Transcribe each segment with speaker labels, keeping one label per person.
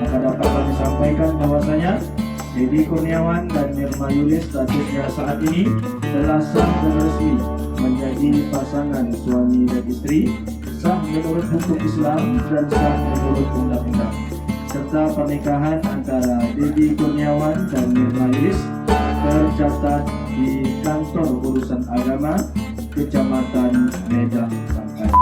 Speaker 1: Maka dapat kami sampaikan bahwasanya Dedi Kurniawan dan Nirma Yulis statusnya saat ini telah sah dan resmi menjadi pasangan suami dan istri, sah menurut hukum Islam dan sah menurut undang-undang. Serta pernikahan antara Dedi Kurniawan dan Nirma Yulis tercatat di Kantor Urusan Agama Kecamatan Medan Sangkai.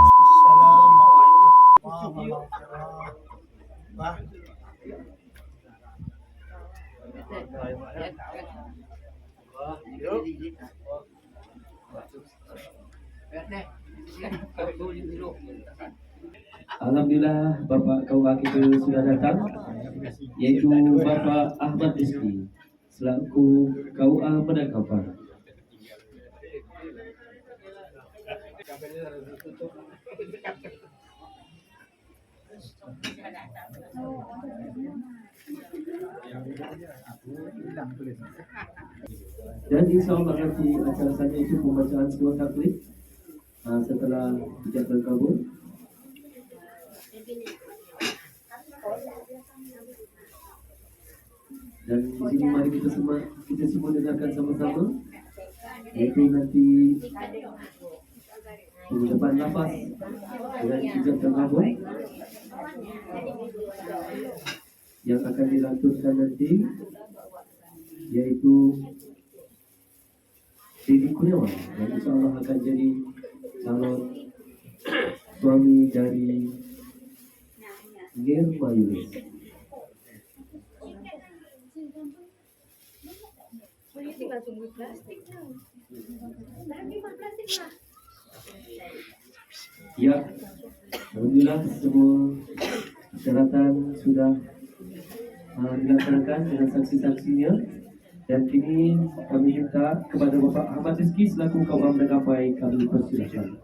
Speaker 2: Alhamdulillah Bapak KUA kita sudah datang, yaitu Bapak Ahmad Rizki selaku KUA Penangkapan. Dan insyaAllah nanti acara saya itu pembacaan sebuah taklid setelah hijab berkabul. Dan di sini mari kita semua dengarkan sama-sama, yaitu nanti pengucapan nafas dengan hijab berkabul yang akan dilantunkan nanti, yaitu Dedi Kurniawan yang insyaAllah akan jadi calon suami dari Nirma Yulis. Ya, alhamdulillah semua persyaratan sudah dilaksanakan dengan saksi-saksinya, dan kini kami minta kepada Bapak Ahmad Rizki selaku KUA Penangkapan kami persilakan.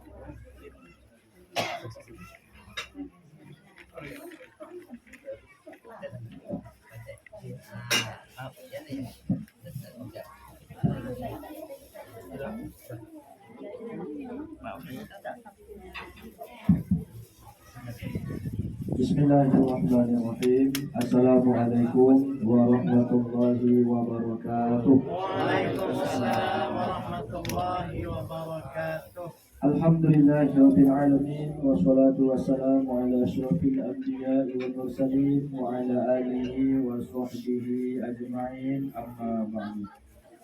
Speaker 1: Bismillahirrahmanirrahim. Assalamualaikum warahmatullahi wabarakatuh.
Speaker 3: Waalaikumsalam warahmatullahi wabarakatuh.
Speaker 1: Alhamdulillahirabbil alamin wassalatu wassalamu ala asyrofil anbiya'i wal mursalin wa ala alihi wa sahbihi ajma'in, amma ba'du.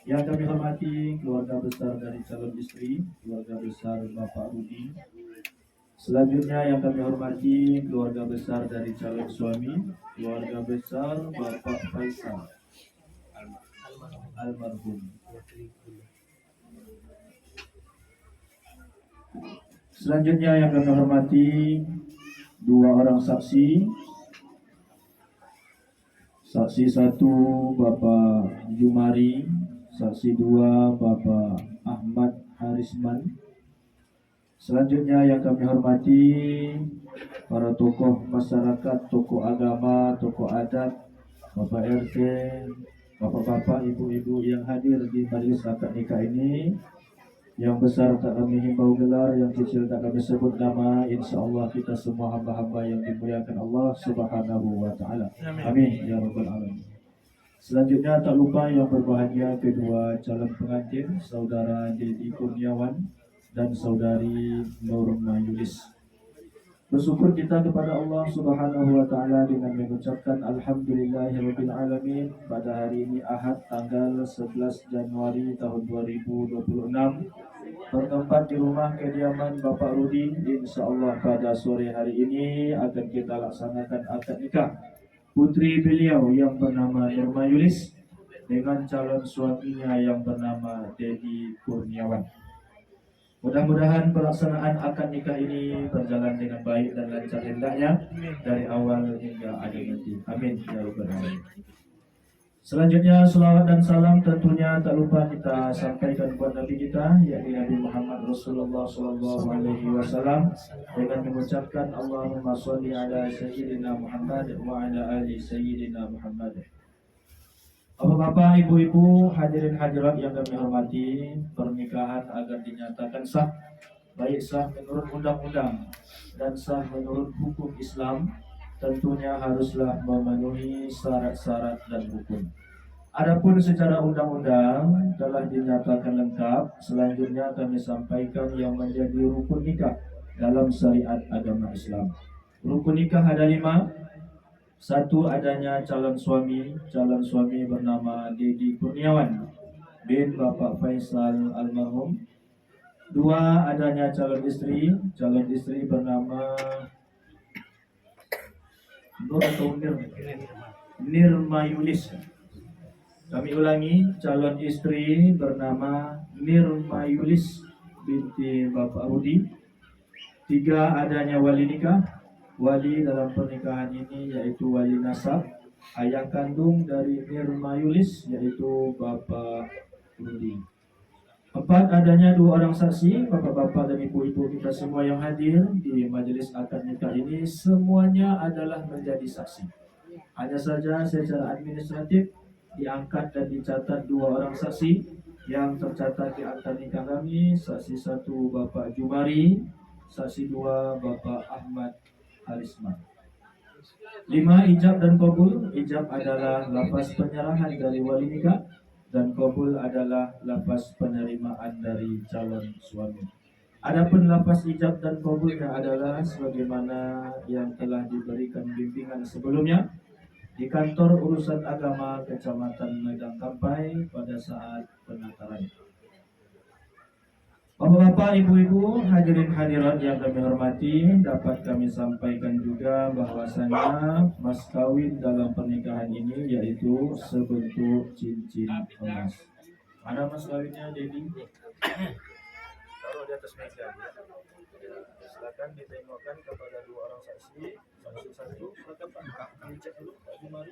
Speaker 1: Yang kami hormati keluarga besar dari calon istri, keluarga besar Bapak Rudi. Selanjutnya yang kami hormati keluarga besar dari calon suami, keluarga besar Bapak Faisal almarhum. Selanjutnya yang kami hormati dua orang saksi. Saksi satu Bapak Jumari, saksi dua Bapak Ahmad Harisman. Selanjutnya yang kami hormati para tokoh masyarakat, tokoh agama, tokoh adat, Bapak RT, Bapak-bapak, ibu-ibu yang hadir di majelis akad nikah ini. Yang besar tak kami himbau gelar, yang kecil tak kami sebut nama. InsyaAllah kita semua hamba-hamba yang dimuliakan Allah Subhanahu wa ta'ala. Amin ya rabbal alamin. Selanjutnya tak lupa yang berbahagia kedua calon pengantin, saudara Dedi Kurniawan dan saudari Nurma Yulis. Bersyukur kita kepada Allah Subhanahu wa ta'ala dengan mengucapkan Alhamdulillahirabbil alamin pada hari ini Ahad tanggal 11 Januari tahun 2026, bertempat di rumah kediaman Bapak Rudi. InsyaAllah pada sore hari ini akan kita laksanakan akad nikah putri beliau yang bernama Nirma Yulis dengan calon suaminya yang bernama Dedi Kurniawan. Mudah-mudahan pelaksanaan akad nikah ini berjalan dengan baik dan lancar hendaknya dari awal hingga akhir nanti. Amin ya rabbal alamin. Selanjutnya selawat dan salam tentunya tak lupa kita sampaikan kepada Nabi kita, yakni Nabi Muhammad Rasulullah SAW, dengan mengucapkan Allahumma sholli ala Sayyidina Muhammad wa ala ali Sayyidina Muhammad. Bapak-bapak, ibu-ibu, hadirin hadirat yang kami hormati, pernikahan agar dinyatakan sah, baik sah menurut undang-undang dan sah menurut hukum Islam, tentunya haruslah memenuhi syarat-syarat dan rukun. Adapun secara undang-undang telah dinyatakan lengkap. Selanjutnya kami sampaikan yang menjadi rukun nikah dalam syariat agama Islam. Rukun nikah ada 5. 1. Adanya calon suami. Calon suami bernama Dedi Kurniawan bin Bapak Faisal almarhum. 2. Adanya calon istri. Calon istri bernama Nur atau Nirma Yulis. Kami ulangi, calon istri bernama Nirma Yulis binti Bapak Rudi. 3. Adanya wali nikah. Wali dalam pernikahan ini yaitu wali nasab, ayah kandung dari Nirma Yulis yaitu Bapak Rudi. 4. Adanya 2 orang saksi, bapak-bapak dan ibu-ibu kita semua yang hadir di majelis akad nikah ini semuanya adalah menjadi saksi. Hanya saja secara administratif diangkat dan dicatat 2 orang saksi yang tercatat di akta nikah kami. Saksi 1 Bapak Jumari, saksi 2 Bapak Ahmad Harisman. 5. Ijab dan kabul. Ijab adalah lafaz penyerahan dari wali nikah dan kabul adalah lafaz penerimaan dari calon suami. Adapun lafaz ijab dan kabulnya adalah sebagaimana yang telah diberikan bimbingan sebelumnya di kantor urusan agama Kecamatan Medan Kampai pada saat penataran. Bapak-bapak, ibu-ibu, hadirin hadirat yang kami hormati, dapat kami sampaikan juga bahwasanya mas kawin dalam pernikahan ini yaitu sebentuk cincin emas. Mana mas kawinnya, Dedi? Taruh di atas meja. Silakan ditengokkan kepada 2 orang saksi. Saksi 1, silakan Pak. Kami cek dulu Pak Jumari.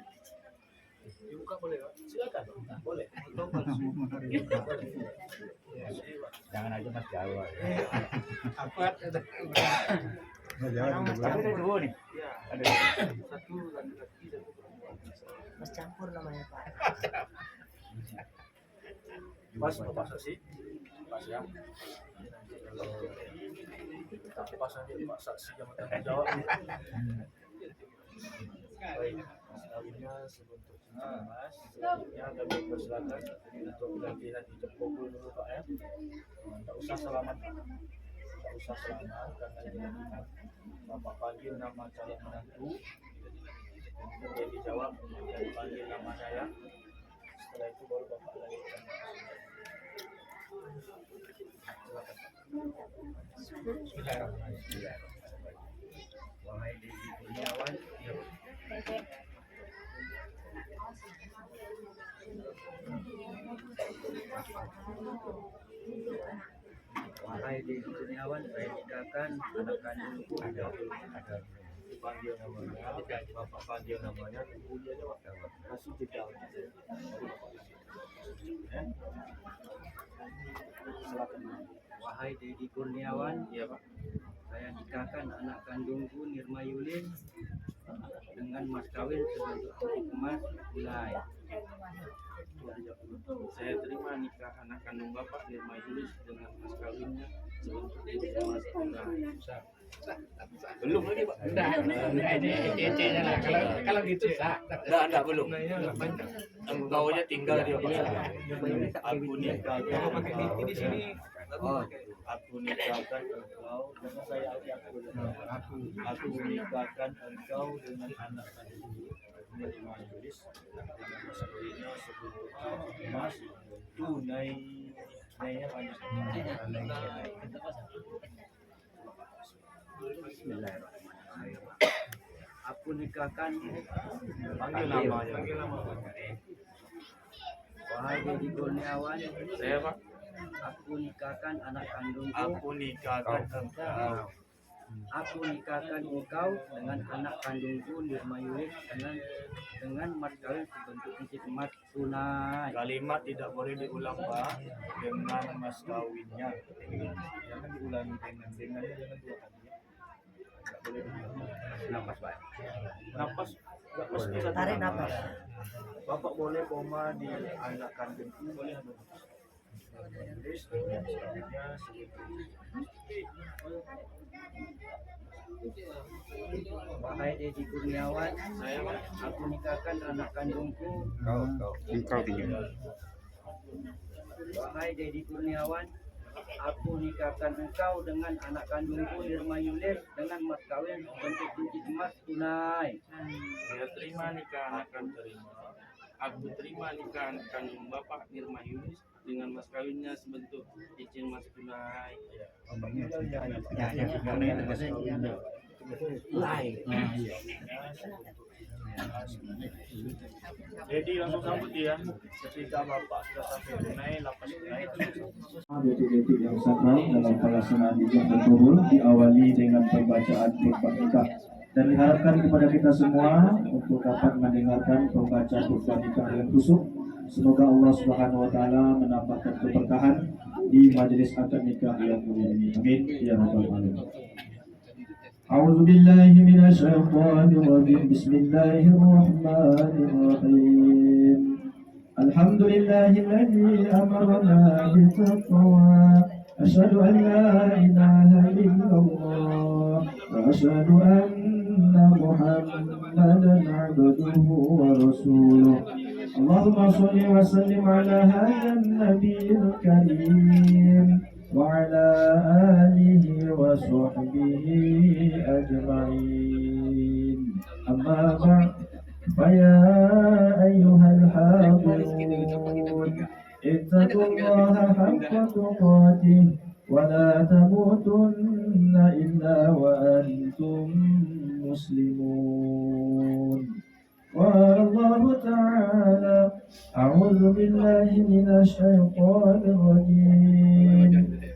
Speaker 1: Dibuka boleh Pak? Silakan. Boleh.
Speaker 4: Jangan aja Mas Jawa.
Speaker 3: Apa?
Speaker 4: Tapi ada 2 nih.
Speaker 3: Ya.
Speaker 4: Ada
Speaker 3: 1 laki-laki, 1 perempuan.
Speaker 5: Mas campur namanya Pak.
Speaker 1: Mas, Bapak saksi. Pas ya. Kalau pas nanti Pak saksi yang bertanggung jawab. Baik, mas kawinnya sebentuk cincin emas. Selanjutnya kami persilakan untuk gantian ijab kabul dulu Pak ya. Tak usah selamat, tak usah selamat karena tidak ingat. Bapak panggil nama calon menantu, kemudian dia dijawab dan panggil namanya ya. Setelah itu baru Bapak lanjutkan. Silakan Pak.
Speaker 4: Bismillahirrahmanirrahim. Wahai Dedi Kurniawan, Wahai Dedi Kurniawan, saya nikahkan anak kandungku. Ada
Speaker 1: Panggil namanya, Bapak panggil namanya, tunggu dia jawab. Kasih jeda. Silakan.
Speaker 4: Wahai Dedi Kurniawan,
Speaker 1: Iya Pak.
Speaker 4: saya nikahkan anak kandungku Nirma Yulin dengan mas kawin sebentuk cincin emas tunai. Saya terima nikah anak kandung Bapak Nirma Yulin dengan mas kawinnya sebentuk cincin emas tunai.
Speaker 3: Belum lagi Pak. Enggak, ini cece-nya lah. Kalau gitu sah.
Speaker 1: Enggak belum. Engkaunya tinggal di Bapak. Aku nikahkan.
Speaker 3: Kalau pakai ini di sini.
Speaker 1: Oh, aku nikahkan engkau dengan saya aku nikahkan engkau dengan anak kandungku Nirma Yulis dengan mas kawinnya sebentuk emas tunai. Tunainya banyak.
Speaker 4: Bismillahirrahmanirrahim. Aku nikahkan
Speaker 1: Panggil namanya.
Speaker 4: Wahai Dedi Kurniawan,
Speaker 1: Saya Pak.
Speaker 4: aku nikahkan anak kandungku.
Speaker 1: Aku nikahkan engkau.
Speaker 4: Aku nikahkan engkau dengan anak kandungku Nirma Yulis dengan mas kawin sebentuk cincin emas tunai.
Speaker 1: Kalimat tidak boleh diulang Pak dengan mas kawinnya. Jangan diulangi dengannya jangan 2 kali. Tidak boleh diulang.
Speaker 4: Napas Pak.
Speaker 1: Napas nggak mesti satu
Speaker 5: Tarik
Speaker 1: napas.
Speaker 5: napas.
Speaker 1: Bapak boleh koma di anak kandungku boleh ada napas. Tulis dengan kawinnya segitu.
Speaker 4: Wahai Dedi Kurniawan, aku nikahkan anak kandungku.
Speaker 3: Engkau tidak.
Speaker 4: Wahai Dedi Kurniawan, aku nikahkan engkau dengan anak kandungku Nirma Yulis dengan mas kawin bentuk cincin emas tunai.
Speaker 6: Saya terima nikah anak kandung. Aku terima nikah anak kandung Bapak Nirma Yulis dengan mas kawinnya sebentuk cincin emas tunai.
Speaker 3: Jadi langsung sambut dia. Ketika bapak sudah sampai tunai, lapas tunai.
Speaker 1: Detik-detik yang sakral dalam pelaksanaan ijab dan kabul diawali dengan pembacaan khutbah nikah dan diharapkan kepada kita semua untuk dapat mendengarkan pembacaan khutbah nikah dengan khusyuk. Semoga Allah Subhanahu wa taala menambahkan keberkahan di majelis akad nikah yang mulia ini. Amin ya rabbal alamin. أعوذ بالله من الشيطان الرجيم بسم الله الرحمن الرحيم الحمد لله الذي أمرنا بالتقوى أشهد أن لا إله إلا الله وأشهد أن محمدا عبده ورسوله اللهم صل وسلم على هذا النبي الكريم وعلى آله وصحبه أجمعين أما بعد فيا أيها الحاضرون اتقوا الله حق تقاته ولا تموتن إلا وأنتم مسلمون قال الله تعالى أعوذ بالله من الشيطان الرجيم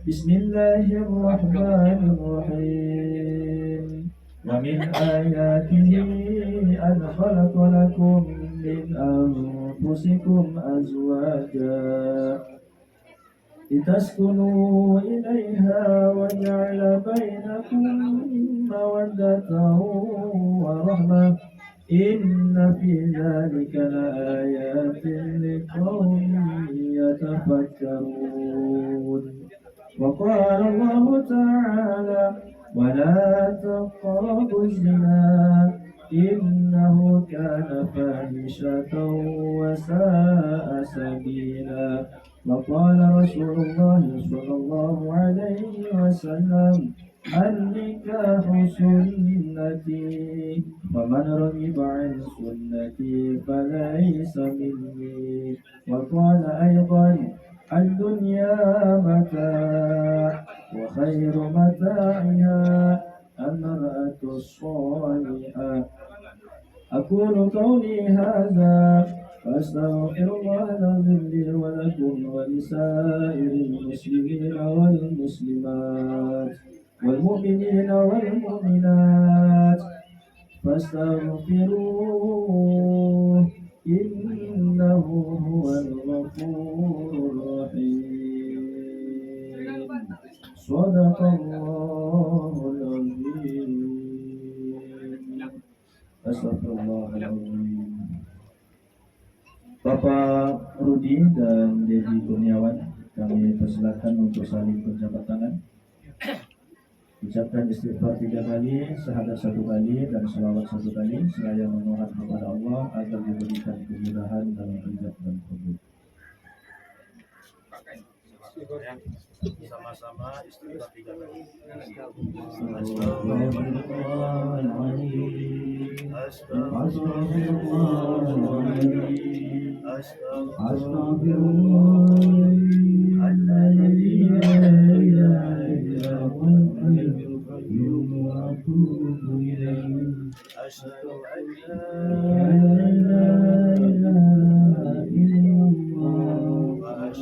Speaker 1: بسم الله الرحمن الرحيم ومن آياته أن خلق لكم من أنفسكم أزواجا لتسكنوا إليها وجعل بينكم مودة ورحمة إن في ذلك لآيات لقوم يتفكرون وقال الله تعالى ولا تقربوا الزنا إنه كان فاحشة وساء سبيلا وقال رسول الله صلى الله عليه وسلم النكاح سنتي ومن رغب عن سنتي فليس مني وقال أيضا الدنيا متاع وخير متاعها المرأة الصالحة أقول قولي هذا وأستغفر الله العظيم لي ولكم ولسائر المسلمين والمسلمات والمؤمنين والمؤمنات فاستغفروه إنه هو الغفور الرحيم صدق الله العظيم Astagfirullahaladzim. Bapak Rudi dan Dedi Kurniawan, kami persilakan untuk saling berjabat tangan. Ucapkan istighfar 3 kali, syahadat 1 kali, dan selawat 1 kali, seraya memohon kepada Allah agar diberikan kemudahan dalam ijab dan kabul.
Speaker 3: Sama-sama istighfar 3 kali.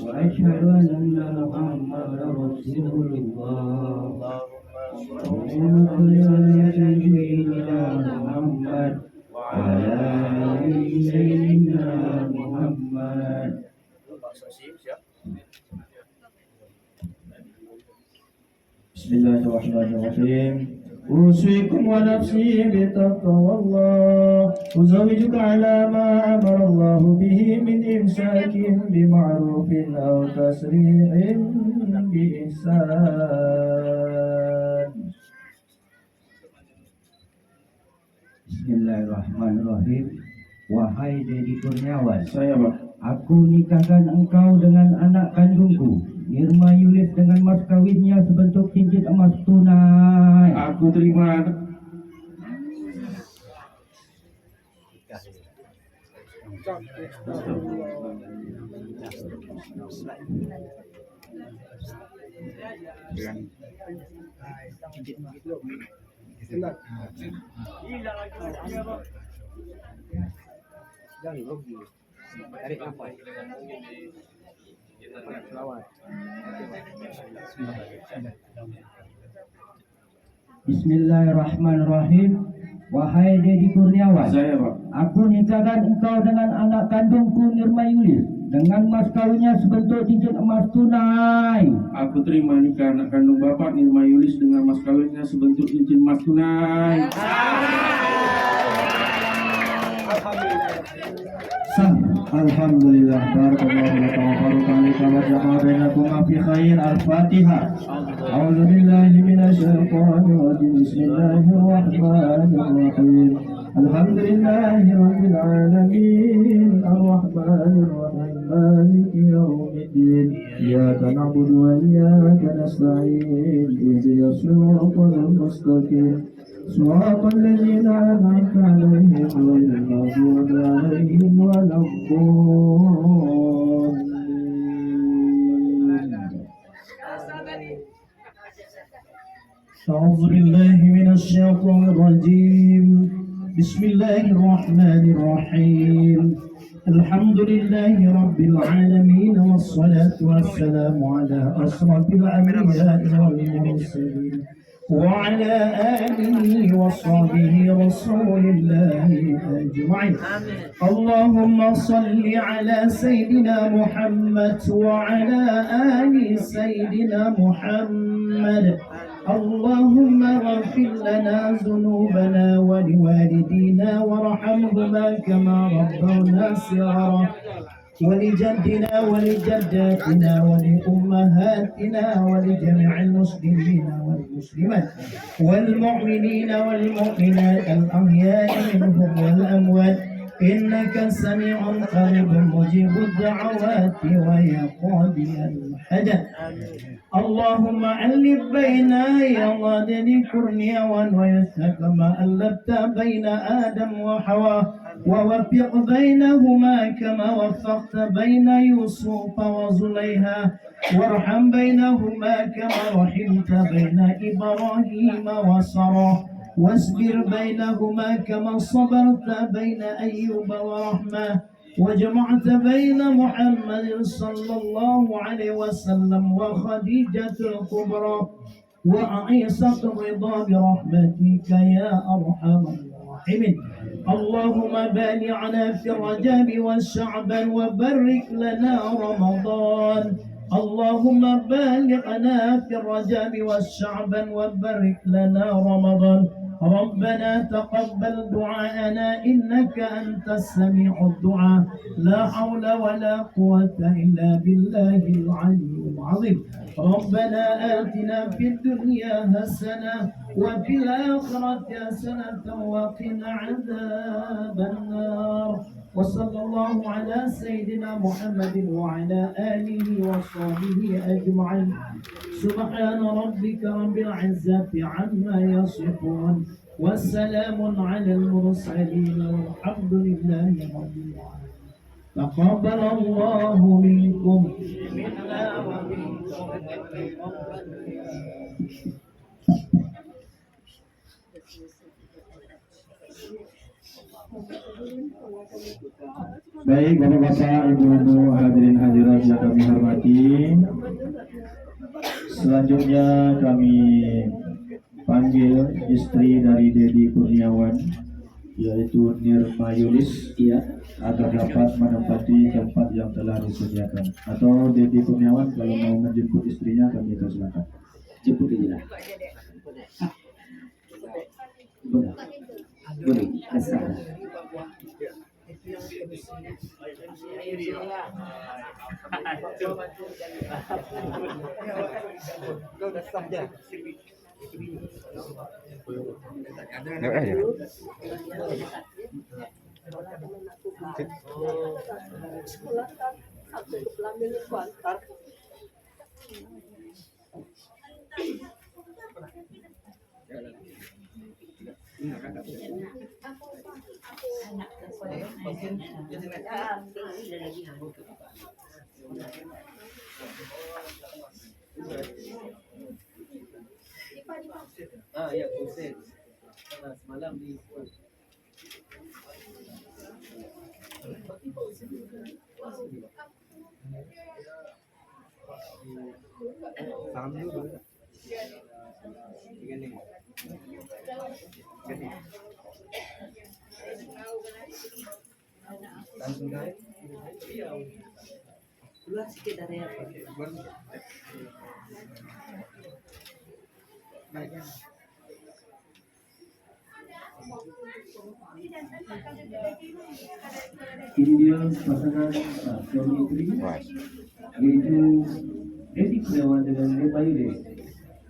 Speaker 2: وأشهد أن محمدا رسول الله اللهم صل على سيدنا محمد وعلى آل سيدنا محمد.
Speaker 1: Bismillahirrahmanirrahim. أوصيكم ونفسي بتقوى الله أزوجك على ما أمر الله به من إمساك بمعروف أو تسريح بإحسان
Speaker 4: Bismillahirrahmanirrahim. Wahai Dedi Kurniawan,
Speaker 1: Saya Pak.
Speaker 4: aku nikahkan engkau dengan anak kandungku, Irma Yulis, dengan mas kawinnya sebentuk cincin emas tunai.
Speaker 2: Aku terima.
Speaker 4: Bismillahirrahmanirrahim. Wahai Dedi Kurniawan,
Speaker 1: Saya Pak.
Speaker 4: aku nikahkan engkau dengan anak kandungku, Nirma Yulis, dengan mas kawinnya sebentuk cincin emas tunai.
Speaker 2: Aku terima nikah anak kandung Bapak Nirma Yulis dengan mas kawinnya sebentuk cincin emas tunai.
Speaker 1: Alhamdulillah. Barakallahu laka wa barakalika wa jama'a bainakuma fi khair. Al-Fatihah. A'udzu billahi minasyaitonir rajim. Bismillahirrahmanirrahim. Alhamdulillahi rabbil alamin. Ar-rahmanir rahim. Maliki yaumiddin. Iyyaka na'budu wa iyyaka nasta'in. Ihdinas siratal mustaqim. صراط الذين أنعمت عليهم غير المغضوب عليهم ولا الضالين. أعوذ بالله من الشيطان الرجيم. بسم الله الرحمن الرحيم. الحمد لله رب العالمين والصلاة والسلام على أشرف الأنبياء والمرسلين وعلى آله وصحبه رسول الله أجمعين. اللهم صل على سيدنا محمد وعلى آل سيدنا محمد. اللهم اغفر لنا ذنوبنا ولوالدينا وارحمهما كما ربونا صغارا، ولجدنا ولجداتنا ولأمهاتنا ولجميع المسلمين والمسلمات والمؤمنين والمؤمنات الأحياء منهم والأموات، إنك سميع قريب مجيب الدعوات ويا قاضي الحاجات. اللهم ألف بين يضاد كرنياوان ويسر كما ألفت بين آدم وحواء، ووفق بينهما كما وفقت بين يوسف وزليها، وارحم بينهما كما رحمت بين إبراهيم وسارة، واصبر بينهما كما صبرت بين أيوب ورحمة، وجمعت بين محمد صلى الله عليه وسلم وخديجة الكبرى وعيسى الرضا برحمتك يا أرحم الراحمين. اللهم باركنا في الرجب والشعبان وبارك لنا رمضان. اللهم باركنا في الرجب والشعبان وبارك لنا رمضان. ربنا تقبل دعاءنا إنك أنت السميع الدعاء. لا حول ولا قوة إلا بالله العلي العظيم. ربنا آتنا في الدنيا حسنة وفي الآخرة حسنة وقنا عذاب النار. وصلى الله على سيدنا محمد وعلى آله وصحبه أجمعين. سبحان ربك رب العزة عما يصفون والسلام على المرسلين والحمد لله رب العالمين. تقبل الله منكم منا ومنكم. Baik, Bapak-bapak, Ibu-ibu, hadirin hadirat yang kami hormati. Selanjutnya kami panggil istri dari Dedi Kurniawan, yaitu Nirma Yulis, agar dapat menempati tempat yang telah disediakan. Atau Dedi Kurniawan kalau mau menjemput istrinya, kami persilakan.
Speaker 2: Jemput ini lah. Boleh. Boleh. Asal. Ya, konsep. Semalam di
Speaker 5: Keluar sedikit dari apa?
Speaker 2: ini dia pasangan suami istri, yaitu Dedi Kurniawan dengan Neta Yude,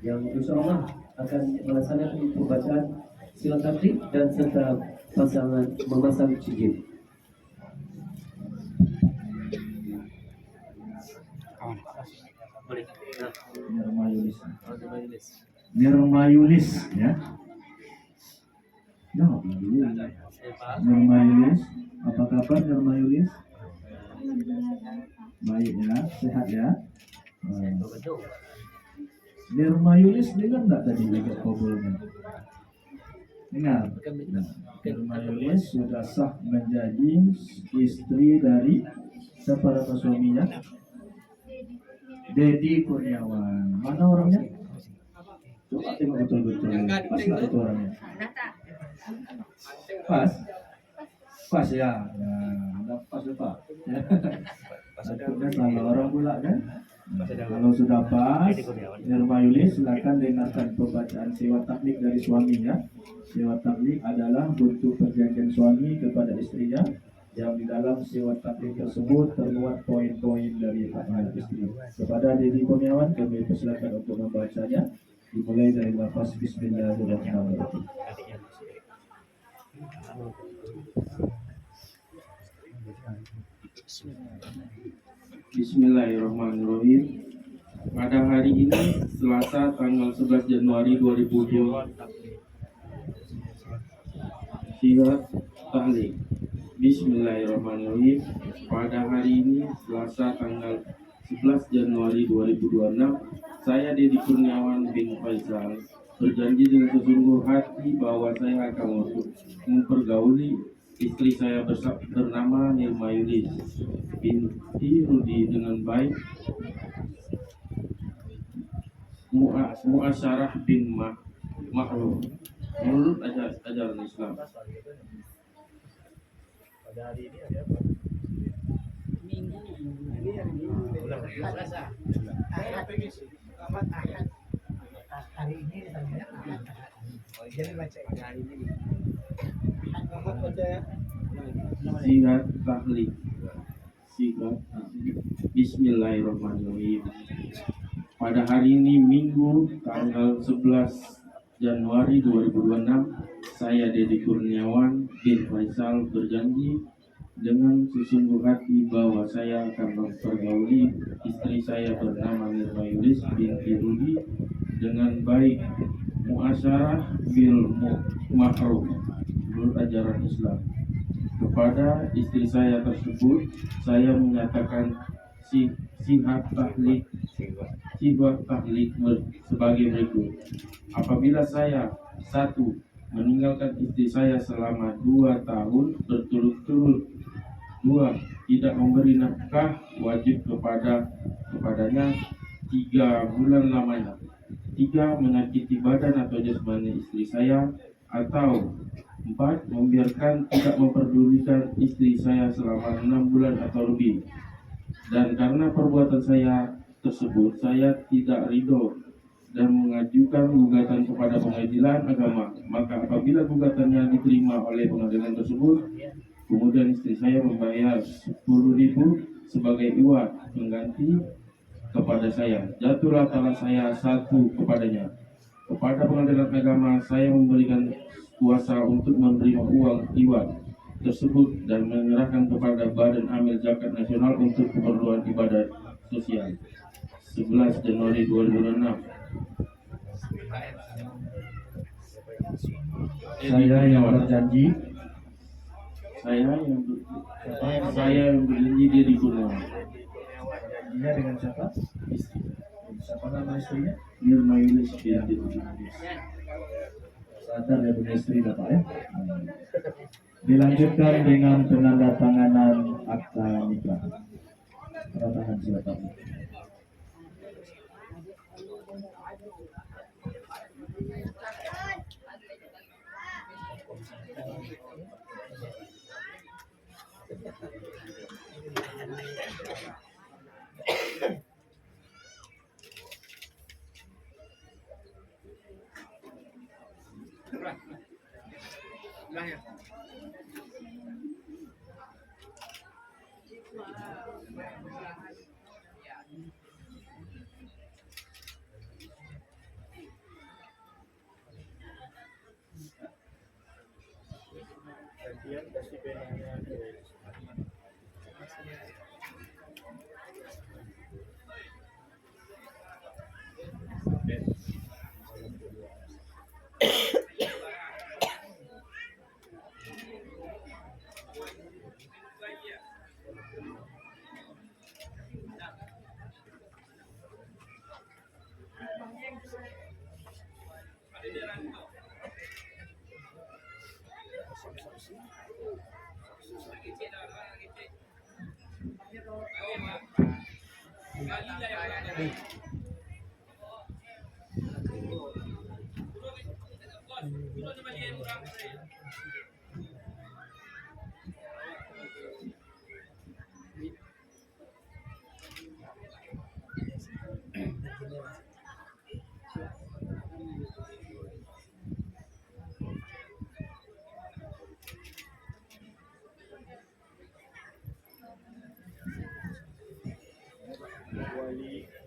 Speaker 2: yang insya Allah akan melaksanakan pembacaan sila taktik dan serta pasangan memasang cincin.
Speaker 1: Nirma Yulis ya. Nirma Yulis, apa kabar Nirma Yulis? Baik ya, sehat ya. Nirma Yulis dengar nggak tadi juga ngobrolnya? Dengar. Nirma Yulis sudah sah menjadi istri dari siapa nama suaminya? Dedi Kurniawan. Mana orangnya? Coba tengok betul-betul. Pas nggak itu orangnya? Pas. Pas ya. Nah, pas ya Pak. Maksudnya salah orang pula kan? Kalau sudah pas, Nirma Yulis silakan dengarkan pembacaan sewa taklik dari suaminya. Sewa taklik adalah bentuk perjanjian suami kepada istrinya, yang di dalam sewa taklik tersebut termuat poin-poin dari hak istri. Kepada Dedi Kurniawan kami persilakan untuk membacanya, dimulai dari lafaz Bismillahirrahmanirrahim.
Speaker 6: Bismillahirrahmanirrahim. Pada hari ini Selasa tanggal 11 Januari 2002, Sirat Tahlik. Bismillahirrahmanirrahim. Pada hari ini Selasa tanggal 11 Januari 2026, saya Dedi Kurniawan bin Faisal berjanji dengan sesungguh hati bahwa saya akan mempergauli istri saya bernama Nirma Yulis binti Rudi dengan baik, muasyarah bin ma'ruf menurut ajaran Islam.
Speaker 3: Pada hari ini ada apa?
Speaker 5: Hari ini jadi baca hari ini.
Speaker 6: Sirat tahlik. Bismillahirrahmanirrahim. Pada hari ini Minggu tanggal 11 Januari 2026, saya Dedi Kurniawan bin Faisal berjanji dengan sesungguh hati bahwa saya akan mempergauli istri saya bernama Nirma Yulis binti Rudi dengan baik, muasyarah bil ma'ruf menurut ajaran Islam. Kepada istri saya tersebut, saya menyatakan sihat tahlik sebagai berikut. Apabila saya 1. meninggalkan istri saya selama 2 tahun berturut-turut, 2. tidak memberi nafkah wajib kepadanya 3 bulan lamanya, 3. menyakiti badan atau jasmani istri saya, atau 4. membiarkan tidak memperdulikan istri saya selama 6 bulan atau lebih. Dan karena perbuatan saya tersebut, saya tidak ridho dan mengajukan gugatan kepada pengadilan agama. Maka apabila gugatannya diterima oleh pengadilan tersebut, kemudian istri saya membayar 10.000 sebagai iwat pengganti kepada saya, jatuhlah talak saya 1 kepadanya. Kepada pengadilan agama saya memberikan kuasa untuk menerima uang iwan tersebut dan menyerahkan kepada Badan Amil Zakat Nasional untuk keperluan ibadah sosial. 11 Januari 2006.
Speaker 1: Saya yang berjanji.
Speaker 6: Saya yang berjanji Dedi Kurniawan.
Speaker 1: Janjinya dengan siapa? Siapa nama istrinya?
Speaker 6: Nirma Yulis binti Idris.
Speaker 1: Sadar ya punya istri Bapak ya. Dilanjutkan dengan penandatanganan akta nikah. Tangan silakan.
Speaker 3: Lah ya.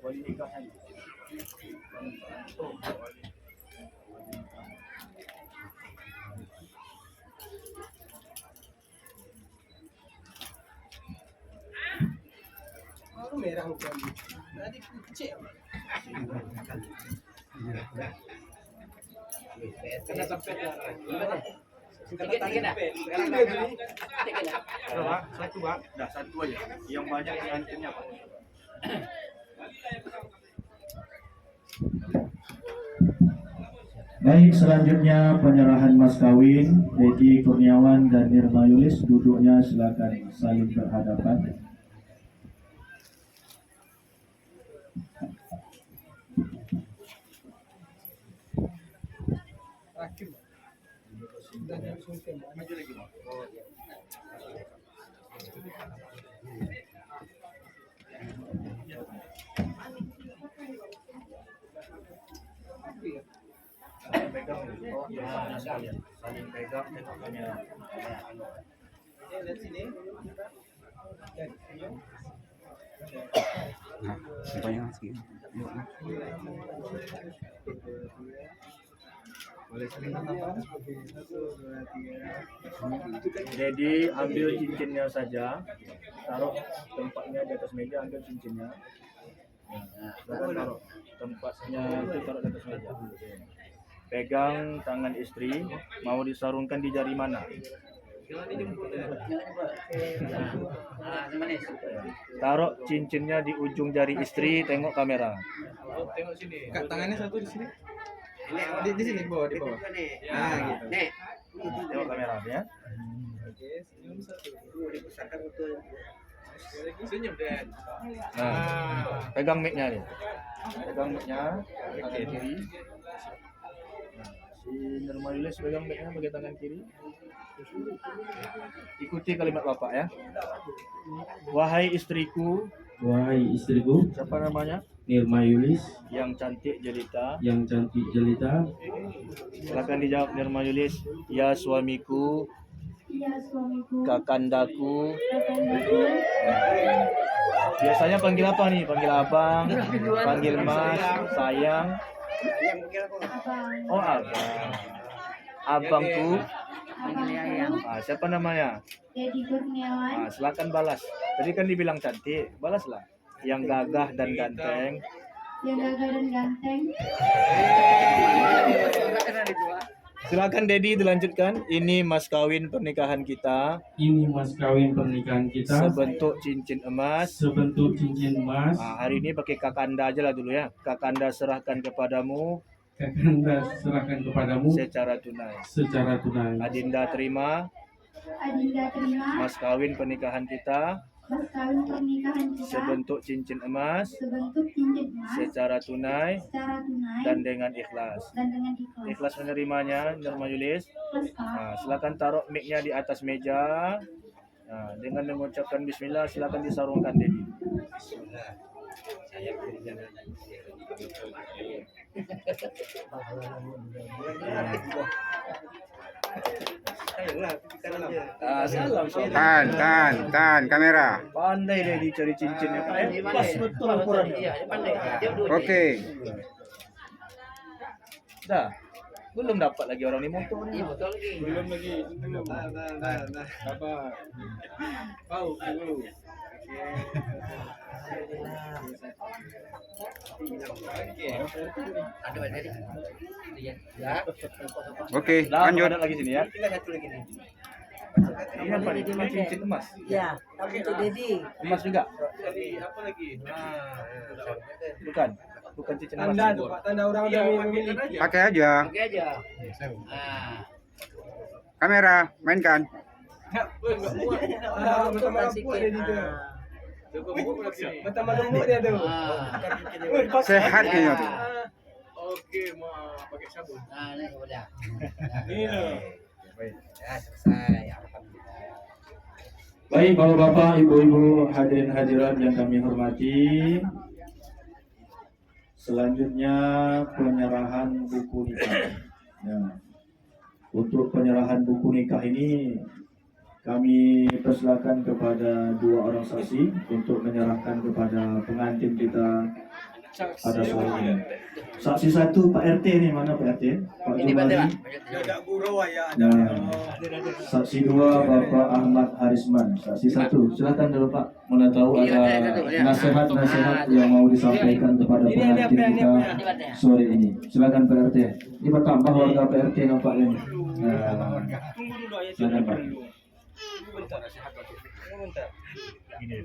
Speaker 3: Wali nikahan.
Speaker 5: Aku merah bukan. Tadi kucing.
Speaker 3: Kena sepet ya. Satu Pak. Dah satu aja. Yang banyak pengantinnya Pak.
Speaker 1: Baik, selanjutnya penyerahan mas kawin Dedi Kurniawan dan Nirma Yulis. Duduknya silakan saling berhadapan.
Speaker 5: Terakhir. Dan yang sungkem. Maju lagi.
Speaker 3: Saling pegang tengok kamera.
Speaker 5: Lihat sini.
Speaker 1: Jadi ambil cincinnya saja, taruh tempatnya di atas meja, ambil cincinnya. Nah, taruh tempatnya itu taruh di atas meja. Pegang tangan istri, mau disarungkan di jari mana? Taruh cincinnya di ujung jari istri, tengok kamera.
Speaker 3: Tengok sini.
Speaker 5: Kak, tangannya satu di sini. Di sini di bawah, di bawah. Nah, gitu.
Speaker 1: Tengok kamera ya.
Speaker 5: Oke, senyum satu.
Speaker 3: Senyum Dan.
Speaker 1: Nah, pegang mic-nya nih. Pegang mic-nya, tangan kiri. Nah, si Nirma Yulis pegang mic-nya pakai tangan kiri. Ikuti kalimat Bapak ya. Wahai istriku, siapa namanya?
Speaker 6: Nirma Yulis
Speaker 1: Yang cantik jelita.
Speaker 6: yang cantik jelita.
Speaker 1: Silakan dijawab Nirma Yulis. Ya suamiku,
Speaker 7: Ya suamiku,
Speaker 1: kakandaku.
Speaker 7: kakandaku,
Speaker 1: Biasanya panggil apa nih? Panggil abang, panggil mas, sayang.
Speaker 7: Abang.
Speaker 3: Oh, abang. Abangku.
Speaker 7: Abangku.
Speaker 3: Siapa namanya?
Speaker 7: Dedi Kurniawan.
Speaker 3: Silakan balas. Tadi kan dibilang cantik, balaslah. Yang gagah dan ganteng.
Speaker 7: Yang gagah dan ganteng.
Speaker 3: Silakan Dedi dilanjutkan. Ini mas kawin pernikahan kita.
Speaker 6: Ini mas kawin pernikahan kita
Speaker 3: Sebentuk cincin emas.
Speaker 6: sebentuk cincin emas.
Speaker 3: Hari ini pakai kakanda aja lah dulu ya. Kakanda serahkan kepadamu
Speaker 6: Kakanda serahkan kepadamu
Speaker 3: secara tunai.
Speaker 6: secara tunai.
Speaker 3: Adinda terima
Speaker 7: Adinda terima.
Speaker 3: mas kawin pernikahan kita
Speaker 7: Mas kawin pernikahan kita.
Speaker 3: sebentuk cincin emas
Speaker 7: Sebentuk cincin emas.
Speaker 3: secara tunai
Speaker 7: Secara tunai.
Speaker 3: dan dengan ikhlas.
Speaker 7: Dan dengan ikhlas.
Speaker 3: Ikhlas menerimanya, Nurma Yulis.
Speaker 7: Ikhlas, Pak.
Speaker 3: Silakan taruh mic-nya di atas meja. Dengan mengucapkan bismillah, silakan disarungkan Dedi. Salam.
Speaker 5: Tahan kamera.
Speaker 3: Pandai Dedi cari cincinnya. Pas betul ukuran.
Speaker 5: Oke.
Speaker 3: Dah. Belum dapat lagi orang ini motor nih.
Speaker 6: Belum lagi. Apa? Tahu dulu.
Speaker 5: Oke,
Speaker 3: Dah,
Speaker 5: lanjut.
Speaker 3: ada lagi sini ya. Ini apa nih? Cuma cincin emas.
Speaker 8: Ya, tapi itu Dedi.
Speaker 3: Emas juga?
Speaker 6: Apa lagi?
Speaker 3: Bukan. Bukan cincin emas.
Speaker 6: Tanda orang
Speaker 5: Pakai aja. Kamera, mainkan.
Speaker 8: Bukan sikit.
Speaker 5: Sehat kayaknya tuh.
Speaker 6: Oke, mau pakai sabun.
Speaker 1: Baik bapak-bapak, ibu-ibu, hadirin hadirat yang kami hormati. Selanjutnya penyerahan buku nikah. Ya. Untuk penyerahan buku nikah ini kami persilakan kepada dua orang saksi untuk menyerahkan kepada pengantin kita pada sore ini. Saksi satu Pak RT nih, mana Pak RT? Pak Jumari. Nah, saksi dua Bapak Ahmad Harisman. Saksi satu, silakan dulu Pak. Mana tahu ada nasihat-nasihat yang mau disampaikan kepada pengantin kita sore ini. Silakan Pak RT. Ini bertambah warga Pak RT nampaknya. Nah, silakan Pak.
Speaker 9: Ini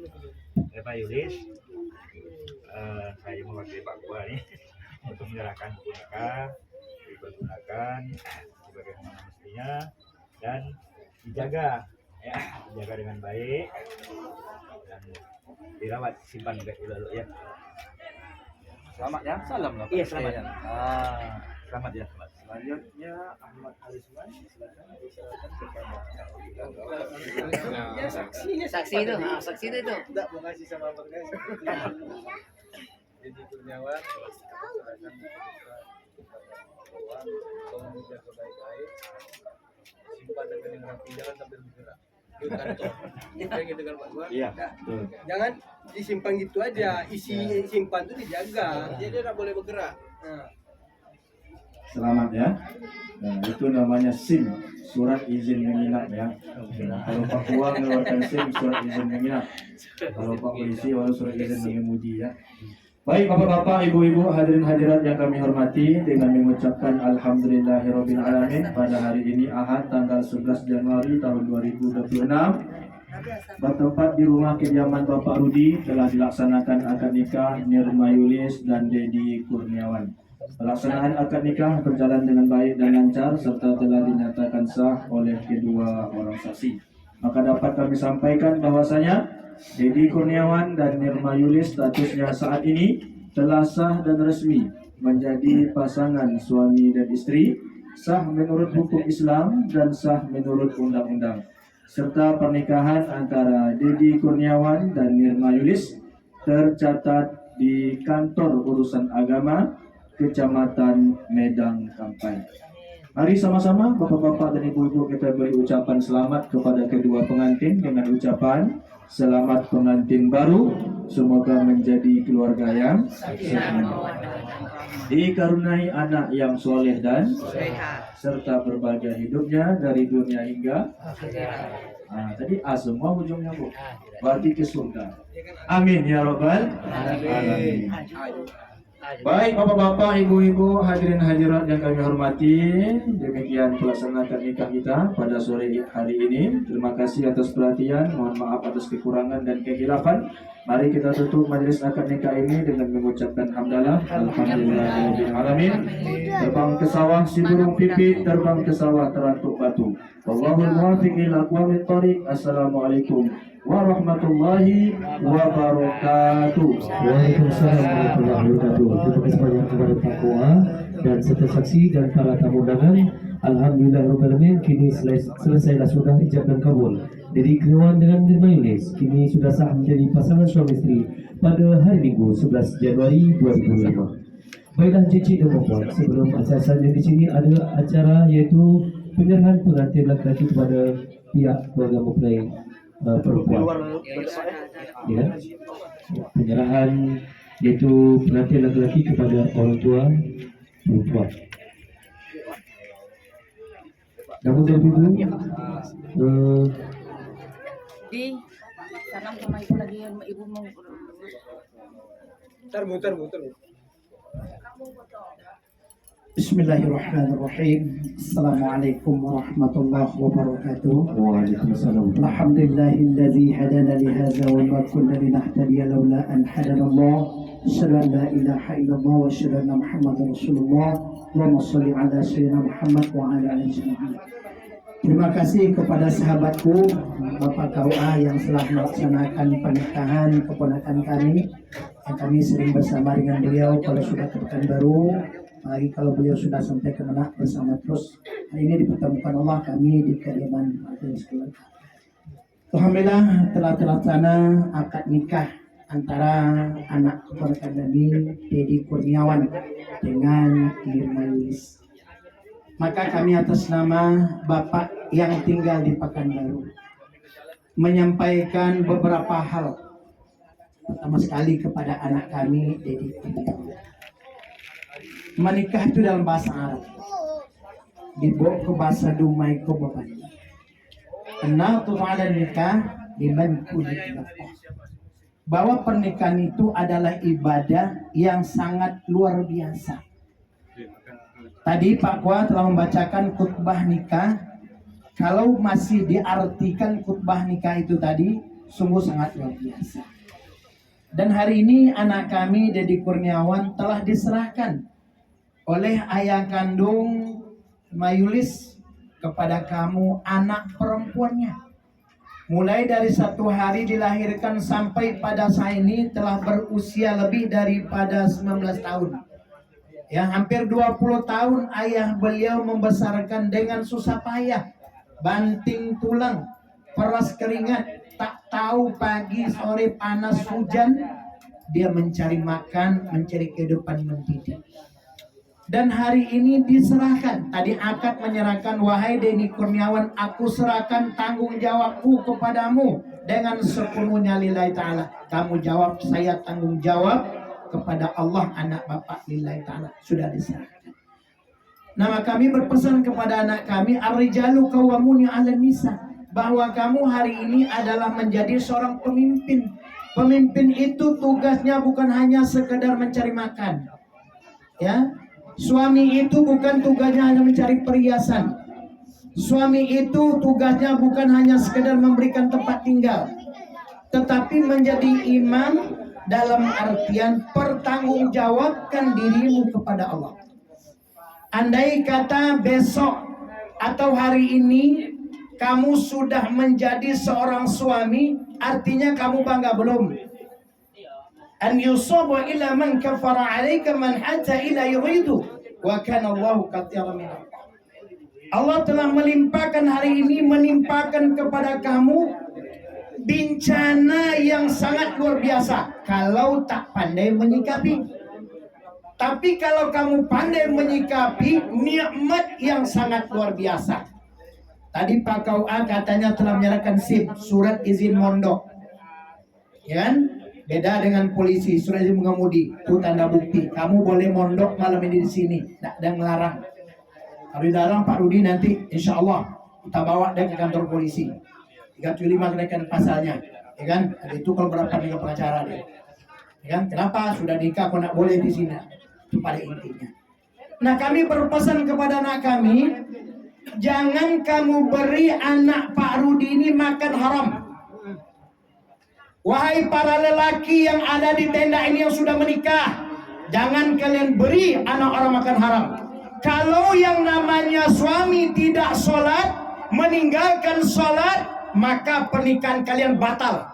Speaker 9: Pak Yulis, saya mewakili Pak Gua nih untuk menyerahkan buku nikah, dipergunakan sebagaimana mestinya dan dijaga, ya, dijaga dengan baik dan dirawat, simpan dulu ya.
Speaker 3: Selamat ya, salam lah.
Speaker 9: Iya, selamat ya.
Speaker 3: Selamat ya. Selanjutnya Ahmad Harisman, silakan diserahkan kepada
Speaker 8: Saksi itu, saksi itu.
Speaker 5: Tidak mau kasih sama Bang guys.
Speaker 6: Dedi Kurniawan, serahkan tolong dijaga baik-baik, simpan dengan yang rapi, jangan sampai bergerak. Di kantor, yang dengan Pak Gua.
Speaker 3: Iya, betul.
Speaker 5: Jangan disimpan gitu aja, isi simpan itu dijaga. Dia tidak boleh bergerak.
Speaker 1: Selamat ya. Nah, itu namanya SIM, surat izin menginap ya. Kalau Pak Kuang mengeluarkan SIM, surat izin menginap. Kalau Pak Polisi, walau surat izin mengemudi ya. Baik bapak-bapak, ibu-ibu, hadirin hadirat yang kami hormati, dengan mengucapkan alhamdulillahirabbil alamin pada hari ini Ahad tanggal 11 Januari tahun 2026 bertempat di rumah kediaman Bapak Rudi telah dilaksanakan akad nikah Nurma Yulis dan Dedi Kurniawan. Pelaksanaan akad nikah berjalan dengan baik dan lancar serta telah dinyatakan sah oleh kedua orang saksi. Maka dapat kami sampaikan bahwasanya Dedi Kurniawan dan Nurma Yulis statusnya saat ini telah sah dan resmi menjadi pasangan suami dan istri, sah menurut hukum Islam dan sah menurut undang-undang. Serta pernikahan antara Dedi Kurniawan dan Nurma Yulis tercatat di Kantor Urusan Agama Kecamatan Medang Kampai. Mari sama-sama Bapak-bapak dan Ibu-ibu kita beri ucapan selamat kepada kedua pengantin dengan ucapan Selamat pengantin baru, semoga menjadi keluarga yang sempurna. Dikaruniai anak yang soleh dan serta berbahagia hidupnya dari dunia hingga tadi semua ujungnya Bu, berarti ke surga. Amin ya robbal alamin. Baik bapak-bapak, ibu-ibu, hadirin hadirat yang kami hormati, demikian pelaksanakan nikah kita pada sore hari ini. Terima kasih atas perhatian, mohon maaf atas kekurangan dan kehilafan. Mari kita tutup majelis akad nikah ini dengan mengucapkan hamdalah. Alhamdulillahirabbil alamin. Terbang ke sawah si burung pipit, terbang ke sawah terantuk batu. Wallahul muwaffiq ila aqwamit thoriq. Assalamualaikum warahmatullahi wabarakatuh.
Speaker 2: Waalaikumsalam warahmatullahi wabarakatuh. Terima kasih banyak kepada takwa dan serta saksi dan para tamu undangan. Alhamdulillahirobbilalamin. Kini selesailah sudah ijab dan kabul. Dari Keruan dengan Mayones kini sudah sah menjadi pasangan suami istri pada hari Minggu 11 Januari 2005. Baiklah cici dan puan, sebelum acara selanjutnya di sini ada acara yaitu penyerahan pengantin laki-laki kepada pihak keluarga mempelai perempuan. Ya, penyerahan yaitu pengantin laki-laki kepada orang tua perempuan. Namun dari itu,
Speaker 8: Di salam sama ibu lagi, ibu mau.
Speaker 5: Muter.
Speaker 10: Bismillahirrahmanirrahim. Assalamualaikum warahmatullahi wabarakatuh.
Speaker 2: Waalaikumsalam.
Speaker 10: Alhamdulillahilladzi hadana li hadza wa ma kunna linahtadiya laula an hadana Allah. Asyhadu an la ilaha illallah wa asyhadu anna Muhammadar Rasulullah. Allahumma shalli ala sayyidina Muhammad wa ala alihi wasallam. Terima kasih kepada sahabatku Bapak KUA yang telah melaksanakan pernikahan keponakan kami, yang kami sering bersama dengan beliau kalau sudah ke Pekanbaru, apalagi kalau beliau sudah sampai ke Menak bersama terus. Hari ini dipertemukan Allah kami di kediaman sekolah. Alhamdulillah telah terlaksana akad nikah antara anak keponakan kami Dedi Kurniawan dengan Irma Yulis. Maka kami atas nama Bapak yang tinggal di Pekanbaru menyampaikan beberapa hal. Pertama sekali kepada anak kami Dedi Kurniawan. Menikah itu dalam bahasa Arab dibawa ke bahasa Dumai ke Babani. Kenal tuh ada nikah liman kulit bahwa pernikahan itu adalah ibadah yang sangat luar biasa. Tadi Pak Kwa telah membacakan khutbah nikah. Kalau masih diartikan khutbah nikah itu tadi, sungguh sangat luar biasa. Dan hari ini anak kami Dedi Kurniawan telah diserahkan oleh ayah kandung Mayulis kepada kamu anak perempuannya. Mulai dari 1 hari dilahirkan sampai pada saat ini telah berusia lebih daripada 19 tahun. Ya, hampir 20 tahun ayah beliau membesarkan dengan susah payah, banting tulang, peras keringat, tak tahu pagi, sore, panas, hujan, dia mencari makan, mencari kehidupan mendidik. Dan hari ini diserahkan, tadi akad menyerahkan, wahai Dedi Kurniawan, aku serahkan tanggung jawabku kepadamu dengan sepenuhnya lillahi ta'ala. Kamu jawab, saya tanggung jawab kepada Allah, anak bapak lillahi ta'ala. Sudah diserahkan. Nama kami berpesan kepada anak kami, ar-rijalu qawwamuna 'alan nisa, bahwa kamu hari ini adalah menjadi seorang pemimpin. Pemimpin itu tugasnya bukan hanya sekedar mencari makan. Ya, suami itu bukan tugasnya hanya mencari perhiasan. Suami itu tugasnya bukan hanya sekedar memberikan tempat tinggal, tetapi menjadi imam dalam artian pertanggungjawabkan dirimu kepada Allah. Andai kata besok atau hari ini kamu sudah menjadi seorang suami, artinya kamu bangga belum? An yusabu ila man kafara alaika man hatta ila yuridu wa kana Allahu qatiran min Allah telah melimpahkan hari ini, menimpakan kepada kamu bencana yang sangat luar biasa kalau tak pandai menyikapi. Tapi kalau kamu pandai menyikapi, nikmat yang sangat luar biasa. Tadi Pak KUA katanya telah menyerahkan SIM, surat izin mondok. ya kan? Beda dengan polisi, surat izin mengemudi, itu tanda bukti. Kamu boleh mondok malam ini di sini, tidak ada yang melarang. Kalau dilarang Pak Rudi nanti, insya Allah kita bawa dia ke kantor polisi. 35 kenaikan pasalnya, ya kan? Itu kalau berapa dengan pengacara dia, ya kan? Kenapa sudah nikah kok tidak boleh di sini? Itu pada intinya. Nah, kami berpesan kepada anak kami, jangan kamu beri anak Pak Rudi ini makan haram. Wahai para lelaki yang ada di tenda ini yang sudah menikah, jangan kalian beri anak orang makan haram. Kalau yang namanya suami tidak sholat, meninggalkan sholat, maka pernikahan kalian batal.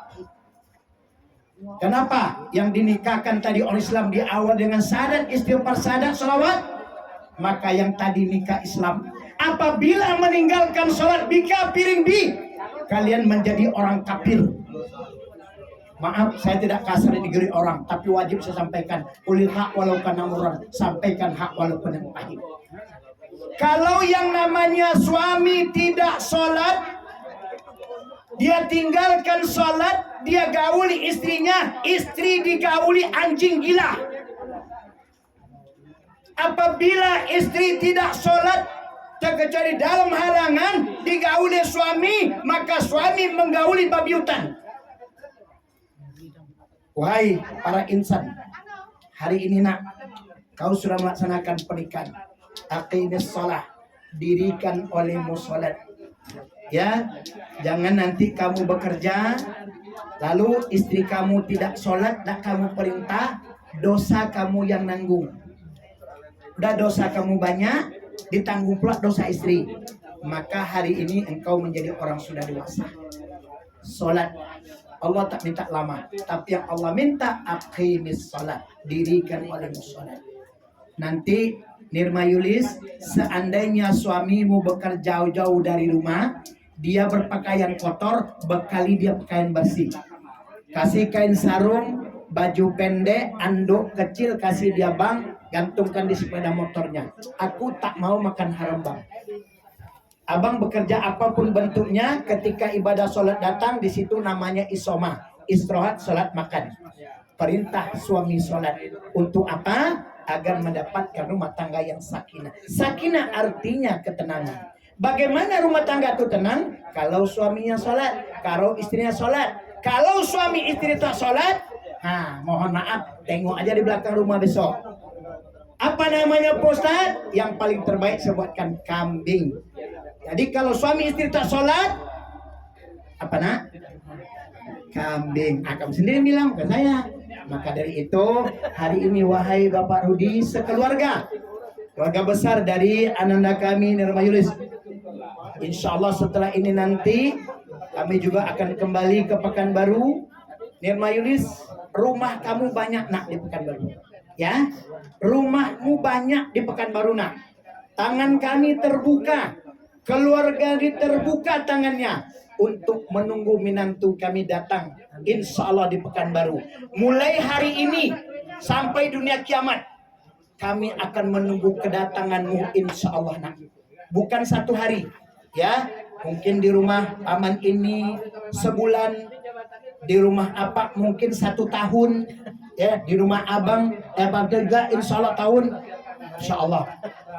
Speaker 10: Kenapa? Yang dinikahkan tadi orang Islam di awal dengan syahadat istighfar, syahadat salawat, maka yang tadi nikah Islam apabila meninggalkan sholat bika piring bi, kalian menjadi orang kafir. Maaf, saya tidak kasar di negeri orang, tapi wajib saya sampaikan. Ulil hak walau kana murran, sampaikan hak walaupun yang pahit. Kalau yang namanya suami tidak sholat, dia tinggalkan sholat, dia gauli istrinya, istri digauli anjing gila. Apabila istri tidak sholat, terkecuali dalam halangan, digauli suami, maka suami menggauli babi hutan. Wahai para insan, hari ini nak, kau sudah melaksanakan pernikahan. Aqimis shalah, dirikan olehmu sholat. Ya, jangan nanti kamu bekerja, lalu istri kamu tidak sholat, tak kamu perintah, dosa kamu yang nanggung. Udah dosa kamu banyak, ditanggung pula dosa istri. Maka hari ini engkau menjadi orang sudah dewasa. Sholat, Allah tak minta lama, tapi yang Allah minta aqimis shalah, dirikan olehmu sholat. Nanti Nirma Yulis, seandainya suamimu bekerja jauh-jauh dari rumah, dia berpakaian kotor, bekali dia pakaian bersih. Kasih kain sarung, baju pendek, anduk kecil, kasih dia bang, gantungkan di sepeda motornya. Aku tak mau makan haram bang. Abang bekerja apapun bentuknya, ketika ibadah sholat datang, di situ namanya isoma, istirahat, sholat, makan. Perintah suami sholat. Untuk apa? Agar mendapatkan rumah tangga yang sakinah. Sakinah artinya ketenangan. Bagaimana rumah tangga itu tenang? Kalau suaminya sholat, kalau istrinya sholat. Kalau suami istri tak sholat, mohon maaf, tengok aja di belakang rumah besok. Apa namanya Pak Ustaz? Yang paling terbaik saya buatkan kambing. Jadi kalau suami istri tak sholat, apa nak? Kambing. Kamu sendiri bilang, bukan saya. Maka dari itu, hari ini wahai Bapak Rudi sekeluarga, keluarga besar dari ananda kami Nirma Yulis, insya Allah setelah ini nanti kami juga akan kembali ke Pekanbaru. Nirma Yulis, rumah kamu banyak nak di Pekanbaru, ya, rumahmu banyak di Pekanbaru nak. Tangan kami terbuka, keluarga terbuka tangannya untuk menunggu menantu kami datang, insya Allah di Pekanbaru. Mulai hari ini sampai dunia kiamat, kami akan menunggu kedatanganmu, insya Allah nak. Bukan satu hari, ya. Mungkin di rumah paman ini sebulan, di rumah apa mungkin 1 tahun, ya. Di rumah abang, juga insya Allah tahun, insya Allah.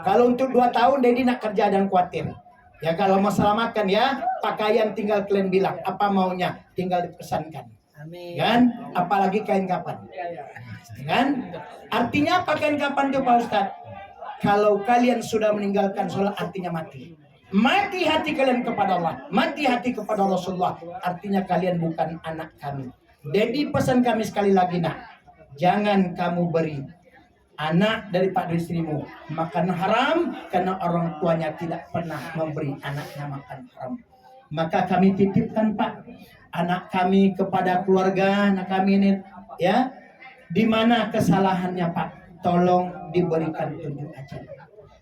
Speaker 10: Kalau untuk 2 tahun, Dedi nak kerja dan khawatir. Ya kalau masalah makan ya, pakaian tinggal kalian bilang apa maunya, tinggal dipesankan. Amin. Kan? Apalagi kain kapan. Kan? Artinya pakaian kapan tuh Pak Ustadz? Kalau kalian sudah meninggalkan sholat, artinya mati. Mati hati kalian kepada Allah, mati hati kepada Rasulullah. Artinya kalian bukan anak kami. Jadi pesan kami sekali lagi nak, jangan kamu beri anak daripada istrimu makan haram, karena orang tuanya tidak pernah memberi anaknya makan haram. Maka kami titipkan Pak anak kami kepada keluarga anak kami ini, ya, di mana kesalahannya Pak, tolong diberikan tunjuk aja.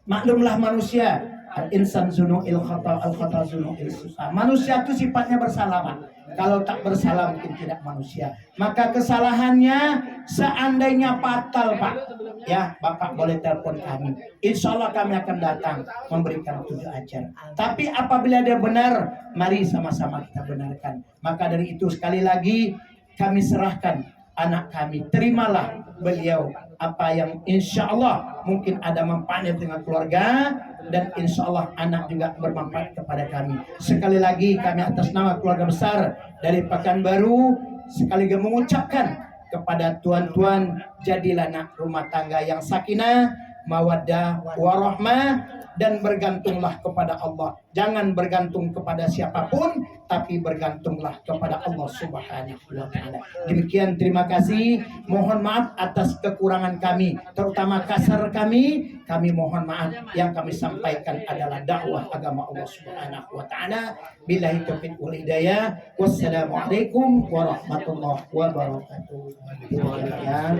Speaker 10: Maklumlah manusia, al-insan zunu'il khata, al-khata zunu'il susah. Manusia itu sifatnya bersalah Pak. Kalau tak bersalah mungkin tidak manusia. Maka kesalahannya seandainya fatal Pak, ya Bapak boleh telepon kami. Insya Allah kami akan datang memberikan tunjuk ajar. Tapi apabila dia benar, mari sama-sama kita benarkan. Maka dari itu sekali lagi, kami serahkan anak kami. Terimalah beliau apa yang insya Allah mungkin ada manfaatnya dengan keluarga, dan insya Allah anak juga bermanfaat kepada kami. Sekali lagi kami atas nama keluarga besar dari Pekanbaru sekaligus mengucapkan kepada tuan-tuan, jadilah nak rumah tangga yang sakinah, mawaddah, warahmah, dan bergantunglah kepada Allah. Jangan bergantung kepada siapapun, tapi bergantunglah kepada Allah Subhanahu wa Ta'ala. Demikian, terima kasih. Mohon maaf atas kekurangan kami, terutama kasar kami. Kami mohon maaf. Yang kami sampaikan adalah dakwah agama Allah Subhanahu wa Ta'ala. Billahi taufiq wal hidayah. Wassalamualaikum warahmatullahi wabarakatuh. Ya.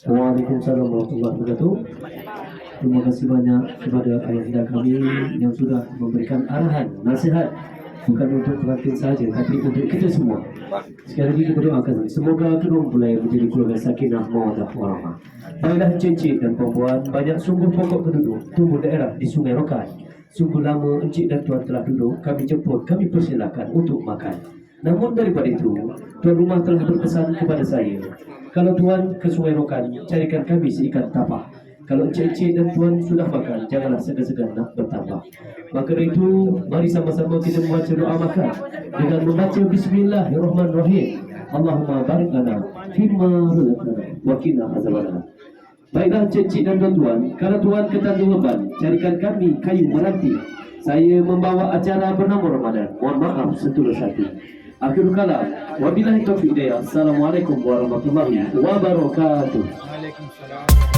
Speaker 2: Waalaikumsalam warahmatullahi wabarakatuh. Terima kasih banyak kepada ayahanda kami yang sudah memberikan arahan, nasihat, bukan untuk pengantin saja, tapi untuk kita semua. Sekali lagi kita doakan semoga kedua mempelai menjadi keluarga sakinah, mawaddah, warahmah. Baiklah encik dan puan-puan, banyak sungguh pokok penduduk tumbuh daerah di Sungai Rokan. Sungguh lama encik dan tuan telah duduk, kami jemput, kami persilakan untuk makan. Namun daripada itu, tuan rumah telah berpesan kepada saya, kalau tuan ke Sungai Rokan, carikan kami seikat tapak. Kalau encik-encik dan tuan sudah makan, janganlah segan-segan nak bertambah. Maka dari itu, mari sama-sama kita membaca doa makan dengan membaca Bismillahirrahmanirrahim. Allahumma barik lana fimma razaqtana wa qina azabannar. Baiklah encik-encik dan tuan-tuan, kalau tuan ke Tanjung Leban, carikan kami kayu meranti. Saya membawa acara bernama Ramadan. Mohon maaf setulus hati. Akhirul kalam, wabillahi taufiq hidayah. Assalamualaikum warahmatullahi wabarakatuh.
Speaker 3: Waalaikumsalam.